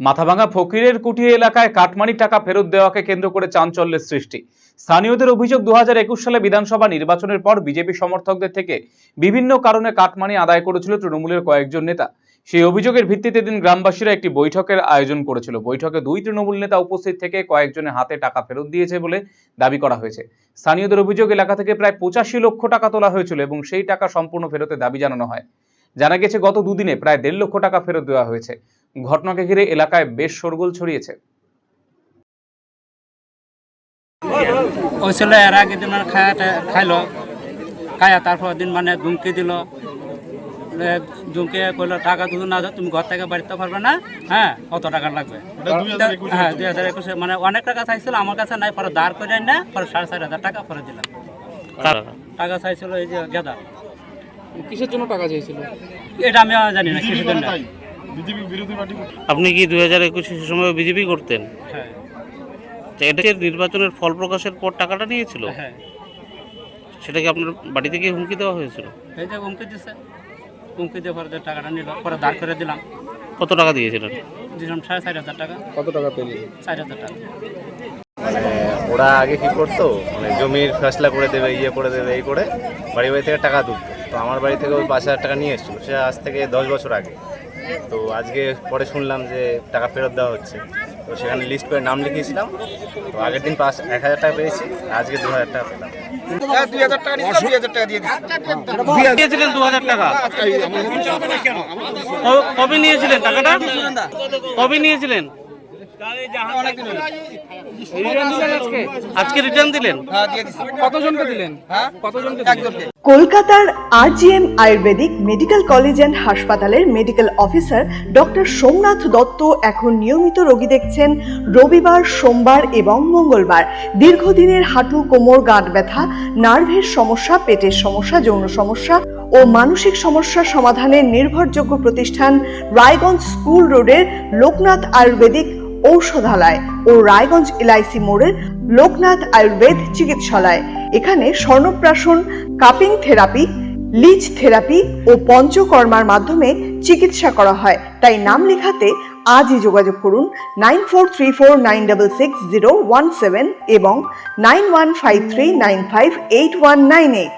মাথাভাঙা ফকিরের কুঠি এলাকায় কাটমানির টাকা ফেরত দেওয়াকে কেন্দ্র করে চাঞ্চল্যের সৃষ্টি। স্থানীয়দের অভিযোগ 2021 সালে বিধানসভা নির্বাচনের পর বিজেপি সমর্থকদের থেকে বিভিন্ন কারণে কাটমানি আদায় করেছিল তৃণমূলের কয়েকজন নেতা। সেই অভিযোগের ভিত্তিতে দিন গ্রামবাসীরা একটি বৈঠকের আয়োজন করেছিল। বৈঠকে দুই তৃণমূল নেতা উপস্থিত থেকে কয়েকজনের হাতে টাকা ফেরত দিয়েছে বলে দাবি করা হয়েছে। স্থানীয়দের অভিযোগ, এলাকা থেকে প্রায় 85 লক্ষ টাকা তোলা হয়েছিল এবং সেই টাকা সম্পূর্ণ ফেরতের দাবি জানানো হয়। জানা গেছে গত দুদিনে প্রায় 1.5 লক্ষ টাকা ফেরত দেওয়া হয়েছে। ঘটনাকে ঘিরে এলাকায় বেশ শোরগোল ছড়িয়েছে। ওই ছেলে এর আগে দিন মানে খাইলো খায়া তারপর দিন মানে ধুমকি দিল, ধুমকে কইলো টাকা দুদিন না তুমি ঘর থেকে বাড়িতে পারবে না, হ্যাঁ কত টাকা লাগবে। হ্যাঁ 2021 মানে অনেক টাকা চাইছিল, আমার কাছে নাই, পরে দাঁড় করে না, পরে 4,500 টাকা পরে দিলাম। টাকা চাইছিল এই যে গেদা। কিসের জন্য টাকা চাইছিল এটা আমি জানি না কিসের জন্য। আপনি কি 2021 সময় বিজেপি করতেন? হ্যাঁ। এটা নির্বাচনের ফল প্রকাশের পর টাকাটা নিয়েছিল? হ্যাঁ। সেটা কি আপনার বাড়ি থেকে হুমকি দেওয়া হয়েছিল? এই যে হুমকি দিছে, হুমকি দিয়ে পরে টাকাটা নিল, পরে দাঁড় করে দিলাম। কত টাকা দিয়েছিলেন? দিলাম 4,500 টাকা। কত টাকা পেলি? 4,000 টাকা। ওরা আগে কি করতো, মানে জমির ফয়সলা করে দেবে, ইয়ে করে দেবে, এই করে বাড়ি থেকে টাকা তুলতো। তো আমার বাড়ি থেকে ওই 5,000 টাকা নিয়ে এসেছিলো, সে আজ থেকে 10 বছর আগে। তো আজকে পরে শুনলাম যে টাকা ফেরত দেওয়া হচ্ছে, তো সেখানে লিস্ট করে নাম লিখিয়েছিলাম। তো আগের দিন 1,000 টাকা পেয়েছি, আজকে 2,000 টাকা পেলাম। 2,000 টাকা নিয়েছিলাম, 2,000 টাকা দিয়ে দিয়েছিলেন 2,000 টাকা? কবে নিয়েছিলেন টাকাটা? কবে নিয়েছিলেন? আজকে রিটার্ন দিলেন? কতজনকে দিলেন? কতজনকে? একজনকে। কলকাতার RGM ayurvedic medical college and হাসপাতালের medical officer doctor Somnath Dutta এখন নিয়মিত রোগী দেখছেন রবিবার, সোমবার এবং মঙ্গলবার। দীর্ঘদিনের হাঁটু, কোমর, গাঁট ব্যথা, নার্ভের সমস্যা, পেটের সমস্যা, যৌন সমস্যা ও মানসিক সমস্যার সমাধানের নির্ভরযোগ্য প্রতিষ্ঠান রায়গঞ্জ স্কুল রোডের লোকনাথ আয়ুর্বেদিক ঔষধালয় ও রায়গঞ্জ LIC মোড়ের লোকনাথ আয়ুর্বেদ চিকিৎসালয়। এখানে স্বর্ণপ্রাশন, কাপিং থেরাপি, লিচ থেরাপি ও পঞ্চকর্মার মাধ্যমে চিকিৎসা করা হয়। তাই নাম লেখাতে আজই যোগাযোগ করুন 9434966017 এবং 9153958198।